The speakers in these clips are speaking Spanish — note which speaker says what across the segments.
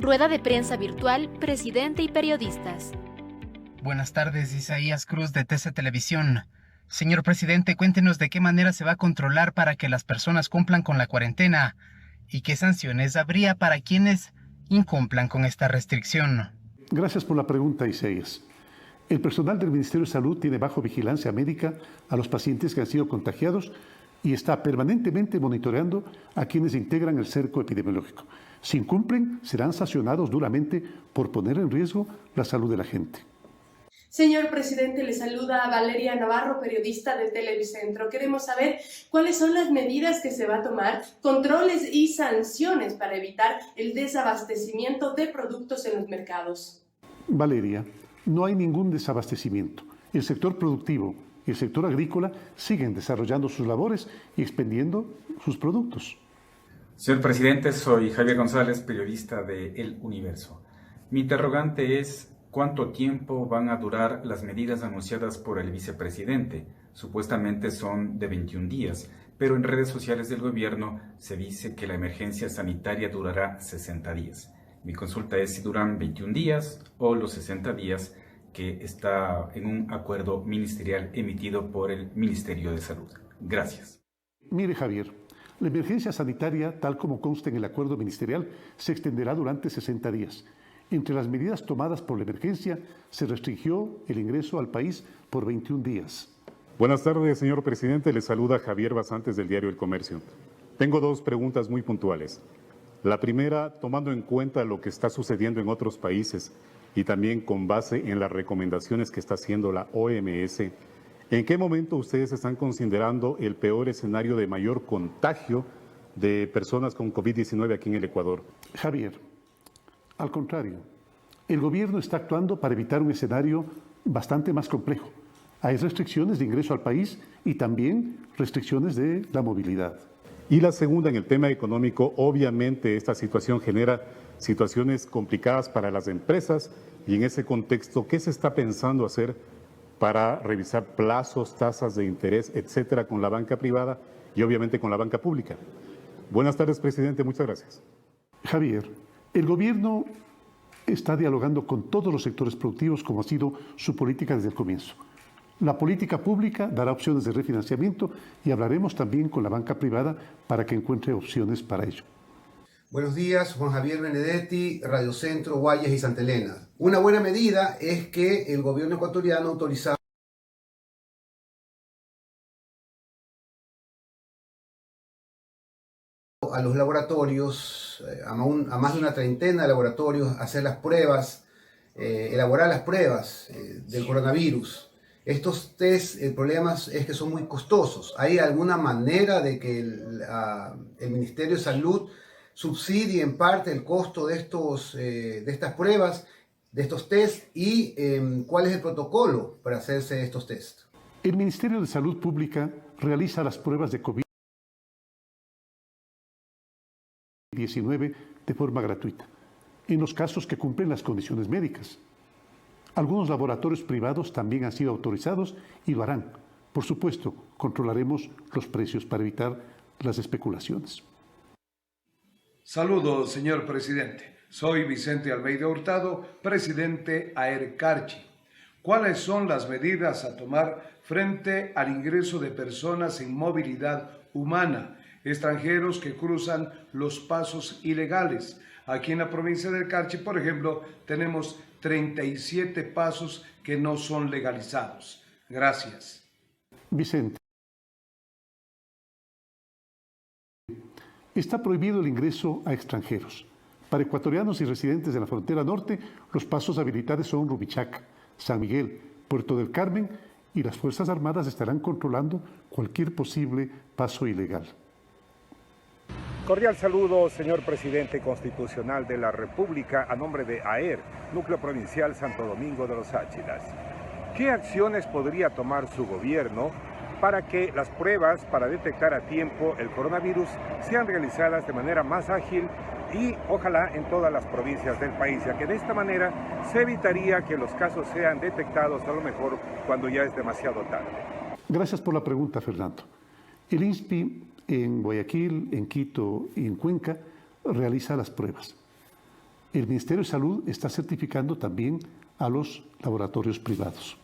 Speaker 1: Rueda de prensa virtual, presidente y periodistas.
Speaker 2: Buenas tardes, Isaías Cruz de TC Televisión. Señor presidente, cuéntenos de qué manera se va a controlar para que las personas cumplan con la cuarentena y qué sanciones habría para quienes incumplan con esta restricción.
Speaker 3: Gracias por la pregunta, Isaías. El personal del Ministerio de Salud tiene bajo vigilancia médica a los pacientes que han sido contagiados y está permanentemente monitoreando a quienes integran el cerco epidemiológico. Si incumplen, serán sancionados duramente por poner en riesgo la salud de la gente.
Speaker 4: Señor presidente, le saluda Valeria Navarro, periodista de Televicentro. Queremos saber cuáles son las medidas que se va a tomar, controles y sanciones para evitar el desabastecimiento de productos en los mercados.
Speaker 3: Valeria, no hay ningún desabastecimiento. El sector productivo y el sector agrícola siguen desarrollando sus labores y expendiendo sus productos.
Speaker 5: Señor presidente, soy Javier González, periodista de El Universo. Mi interrogante es: ¿cuánto tiempo van a durar las medidas anunciadas por el vicepresidente? Supuestamente son de 21 días, pero en redes sociales del gobierno se dice que la emergencia sanitaria durará 60 días. Mi consulta es si duran 21 días o los 60 días que está en un acuerdo ministerial emitido por el Ministerio de Salud. Gracias.
Speaker 3: Mire, Javier, la emergencia sanitaria, tal como consta en el acuerdo ministerial, se extenderá durante 60 días. Entre las medidas tomadas por la emergencia, se restringió el ingreso al país por 21 días.
Speaker 6: Buenas tardes, señor presidente. Le saluda Javier Basantes del diario El Comercio. Tengo dos preguntas muy puntuales. La primera, tomando en cuenta lo que está sucediendo en otros países y también con base en las recomendaciones que está haciendo la OMS, ¿en qué momento ustedes están considerando el peor escenario de mayor contagio de personas con COVID-19 aquí en el Ecuador?
Speaker 3: Javier, al contrario, el gobierno está actuando para evitar un escenario bastante más complejo. Hay restricciones de ingreso al país y también restricciones de la movilidad.
Speaker 6: Y la segunda, en el tema económico, obviamente esta situación genera situaciones complicadas para las empresas y en ese contexto, ¿qué se está pensando hacer para revisar plazos, tasas de interés, etcétera, con la banca privada y obviamente con la banca pública? Buenas tardes, presidente. Muchas gracias.
Speaker 3: Javier, el gobierno está dialogando con todos los sectores productivos como ha sido su política desde el comienzo. La política pública dará opciones de refinanciamiento y hablaremos también con la banca privada para que encuentre opciones para ello.
Speaker 7: Buenos días, Juan Javier Benedetti, Radio Centro, Guayas y Santa Elena. Una buena medida es que el gobierno ecuatoriano ha autorizado a los laboratorios, a más de una treintena de laboratorios, hacer las pruebas, elaborar las pruebas del coronavirus. Estos test, el problema es que son muy costosos. ¿Hay alguna manera de que el Ministerio de Salud subsidie en parte el costo de estas pruebas, de estos test, y cuál es el protocolo para hacerse estos test?
Speaker 3: El Ministerio de Salud Pública realiza las pruebas de COVID-19 de forma gratuita, en los casos que cumplen las condiciones médicas. Algunos laboratorios privados también han sido autorizados y lo harán. Por supuesto, controlaremos los precios para evitar las especulaciones.
Speaker 8: Saludos, señor presidente. Soy Vicente Almeida Hurtado, presidente AERCarchi. ¿Cuáles son las medidas a tomar frente al ingreso de personas en movilidad humana, extranjeros que cruzan los pasos ilegales? Aquí en la provincia del Carchi, por ejemplo, tenemos 37 pasos que no son legalizados. Gracias.
Speaker 3: Vicente, está prohibido el ingreso a extranjeros. Para ecuatorianos y residentes de la frontera norte, los pasos habilitados son Rumichaca, San Miguel, Puerto del Carmen, y las Fuerzas Armadas estarán controlando cualquier posible paso ilegal.
Speaker 9: Cordial saludo, señor presidente constitucional de la República, a nombre de AER, Núcleo Provincial Santo Domingo de los Áchilas. ¿Qué acciones podría tomar su gobierno para que las pruebas para detectar a tiempo el coronavirus sean realizadas de manera más ágil y ojalá en todas las provincias del país, ya que de esta manera se evitaría que los casos sean detectados a lo mejor cuando ya es demasiado tarde?
Speaker 3: Gracias por la pregunta, Fernando. El INSPI en Guayaquil, en Quito y en Cuenca realiza las pruebas. el Ministerio de Salud está certificando también a los laboratorios privados.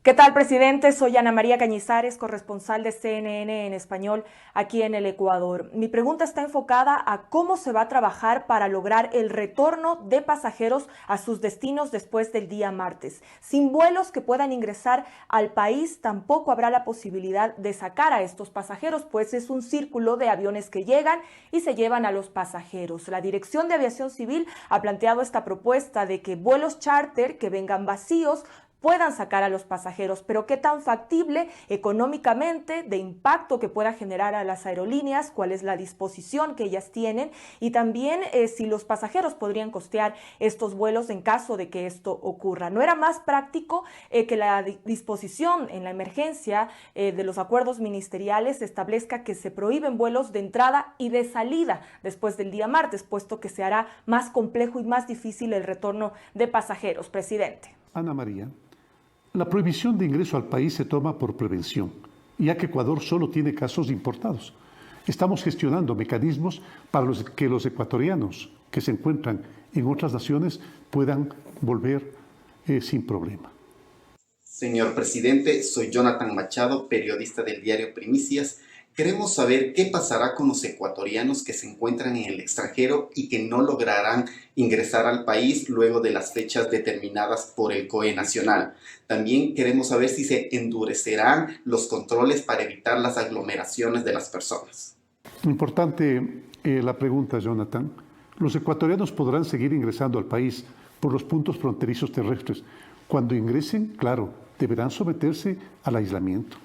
Speaker 10: ¿Qué tal, presidente? Soy Ana María Cañizares, corresponsal de CNN en español aquí en el Ecuador. Mi pregunta está enfocada a cómo se va a trabajar para lograr el retorno de pasajeros a sus destinos después del día martes. Sin vuelos que puedan ingresar al país, tampoco habrá la posibilidad de sacar a estos pasajeros, pues es un círculo de aviones que llegan y se llevan a los pasajeros. La Dirección de Aviación Civil ha planteado esta propuesta de que vuelos charter que vengan vacíos puedan sacar a los pasajeros, pero qué tan factible económicamente, de impacto que pueda generar a las aerolíneas, cuál es la disposición que ellas tienen y también si los pasajeros podrían costear estos vuelos en caso de que esto ocurra. ¿No era más práctico que la disposición en la emergencia de los acuerdos ministeriales establezca que se prohíben vuelos de entrada y de salida después del día martes, puesto que se hará más complejo y más difícil el retorno de pasajeros, presidente?
Speaker 3: Ana María, la prohibición de ingreso al país se toma por prevención, ya que Ecuador solo tiene casos importados. Estamos gestionando mecanismos para que los ecuatorianos que se encuentran en otras naciones puedan volver sin problema.
Speaker 11: Señor presidente, soy Jonathan Machado, periodista del diario Primicias. Queremos saber qué pasará con los ecuatorianos que se encuentran en el extranjero y que no lograrán ingresar al país luego de las fechas determinadas por el COE nacional. También queremos saber si se endurecerán los controles para evitar las aglomeraciones de las personas.
Speaker 3: Importante la pregunta, Jonathan. Los ecuatorianos podrán seguir ingresando al país por los puntos fronterizos terrestres. Cuando ingresen, claro, deberán someterse al aislamiento.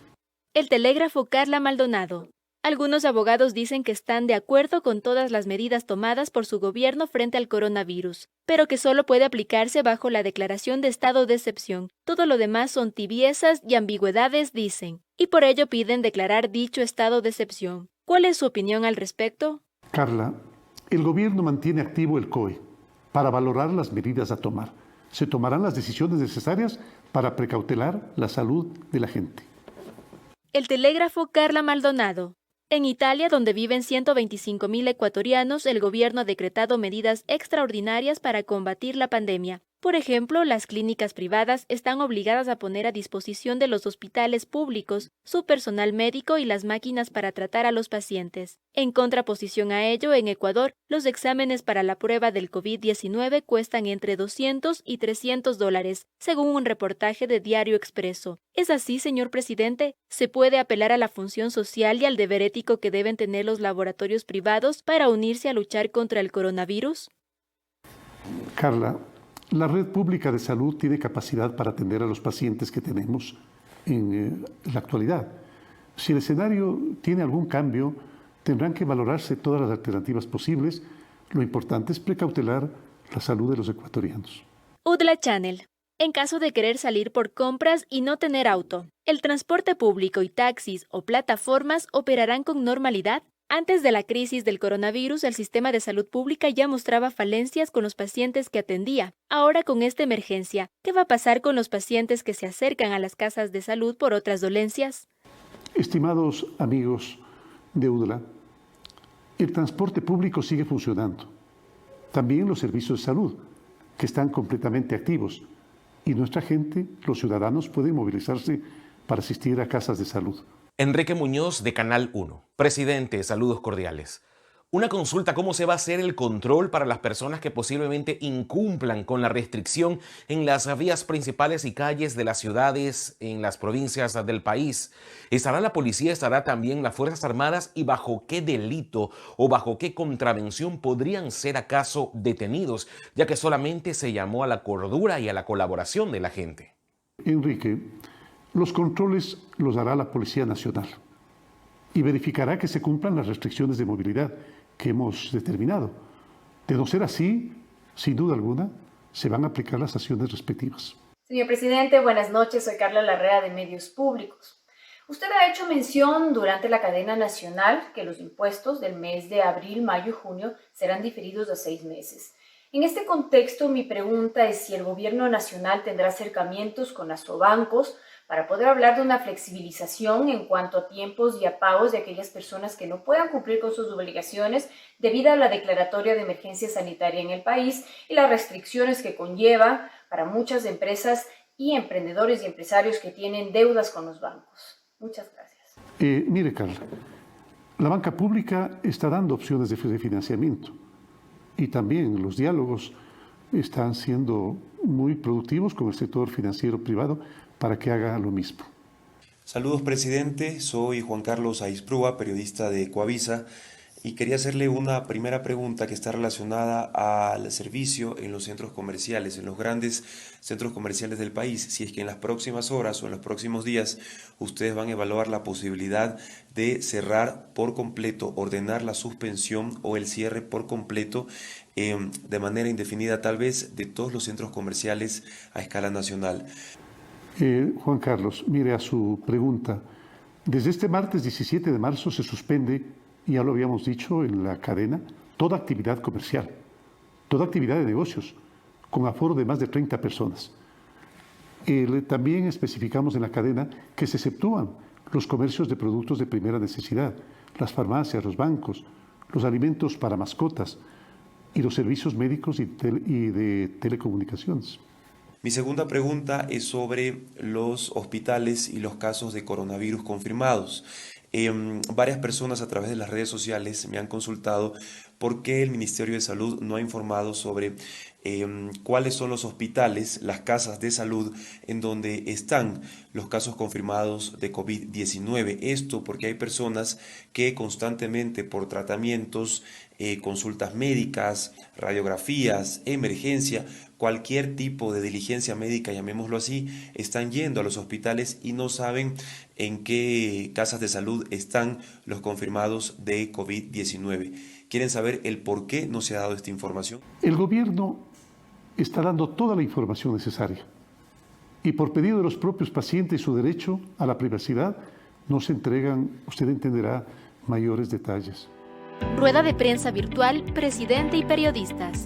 Speaker 1: El telégrafo Carla Maldonado. Algunos abogados dicen que están de acuerdo con todas las medidas tomadas por su gobierno frente al coronavirus, pero que solo puede aplicarse bajo la declaración de estado de excepción. Todo lo demás son tibiezas y ambigüedades, dicen, y por ello piden declarar dicho estado de excepción. ¿Cuál es su opinión al respecto?
Speaker 3: Carla, el gobierno mantiene activo el COE para valorar las medidas a tomar. Se tomarán las decisiones necesarias para precautelar la salud de la gente.
Speaker 1: El telégrafo Carla Maldonado. En Italia, donde viven 125.000 ecuatorianos, el gobierno ha decretado medidas extraordinarias para combatir la pandemia. Por ejemplo, las clínicas privadas están obligadas a poner a disposición de los hospitales públicos su personal médico y las máquinas para tratar a los pacientes. En contraposición a ello, en Ecuador, los exámenes para la prueba del COVID-19 cuestan entre $200 y $300, según un reportaje de Diario Expreso. ¿Es así, señor presidente? ¿Se puede apelar a la función social y al deber ético que deben tener los laboratorios privados para unirse a luchar contra el coronavirus?
Speaker 3: Carla, la red pública de salud tiene capacidad para atender a los pacientes que tenemos en la actualidad. Si el escenario tiene algún cambio, tendrán que valorarse todas las alternativas posibles. Lo importante es precautelar la salud de los ecuatorianos.
Speaker 1: UDLA Channel. En caso de querer salir por compras y no tener auto, ¿el transporte público y taxis o plataformas operarán con normalidad? Antes de la crisis del coronavirus, el sistema de salud pública ya mostraba falencias con los pacientes que atendía. Ahora, con esta emergencia, ¿qué va a pasar con los pacientes que se acercan a las casas de salud por otras dolencias?
Speaker 3: Estimados amigos de UDLA, el transporte público sigue funcionando. También los servicios de salud, que están completamente activos. Y nuestra gente, los ciudadanos, pueden movilizarse para asistir a casas de salud.
Speaker 12: Enrique Muñoz, de Canal 1. Presidente, saludos cordiales. Una consulta: ¿cómo se va a hacer el control para las personas que posiblemente incumplan con la restricción en las vías principales y calles de las ciudades en las provincias del país? ¿Estará la policía, estará también las Fuerzas Armadas? ¿Y bajo qué delito o bajo qué contravención podrían ser acaso detenidos, ya que solamente se llamó a la cordura y a la colaboración de la gente?
Speaker 3: Enrique, los controles los hará la Policía Nacional y verificará que se cumplan las restricciones de movilidad que hemos determinado. De no ser así, sin duda alguna, se van a aplicar las sanciones respectivas.
Speaker 13: Señor presidente, buenas noches. Soy Carla Larrea de Medios Públicos. Usted ha hecho mención durante la cadena nacional que los impuestos del mes de abril, mayo y junio serán diferidos a 6 meses. En este contexto, mi pregunta es si el gobierno nacional tendrá acercamientos con Asobancos para poder hablar de una flexibilización en cuanto a tiempos y a pagos de aquellas personas que no puedan cumplir con sus obligaciones debido a la declaratoria de emergencia sanitaria en el país y las restricciones que conlleva para muchas empresas y emprendedores y empresarios que tienen deudas con los bancos. Muchas gracias.
Speaker 3: Mire, Carla, la banca pública está dando opciones de financiamiento y también los diálogos están siendo muy productivos con el sector financiero privado para que haga lo mismo.
Speaker 14: Saludos, presidente. Soy Juan Carlos Aisprúa, periodista de Coavisa, y quería hacerle una primera pregunta que está relacionada al servicio en los centros comerciales, en los grandes centros comerciales del país. Si es que en las próximas horas o en los próximos días ustedes van a evaluar la posibilidad de cerrar por completo, ordenar la suspensión o el cierre por completo de manera indefinida, tal vez, de todos los centros comerciales a escala nacional.
Speaker 3: Juan Carlos, mire a su pregunta. Desde este martes 17 de marzo se suspende, y ya lo habíamos dicho en la cadena, toda actividad comercial, toda actividad de negocios, con aforo de más de 30 personas. También especificamos en la cadena que se exceptúan los comercios de productos de primera necesidad, las farmacias, los bancos, los alimentos para mascotas y los servicios médicos y de telecomunicaciones.
Speaker 14: Mi segunda pregunta es sobre los hospitales y los casos de coronavirus confirmados. Varias personas a través de las redes sociales me han consultado por qué el Ministerio de Salud no ha informado sobre cuáles son los hospitales, las casas de salud en donde están los casos confirmados de COVID-19. Esto porque hay personas que constantemente por tratamientos, consultas médicas, radiografías, emergencia, cualquier tipo de diligencia médica, llamémoslo así, están yendo a los hospitales y no saben en qué casas de salud están los confirmados de COVID-19. ¿Quieren saber el por qué no se ha dado esta información?
Speaker 3: El gobierno está dando toda la información necesaria y por pedido de los propios pacientes y su derecho a la privacidad no se entregan, usted entenderá, mayores detalles.
Speaker 1: Rueda de prensa virtual, presidente y periodistas.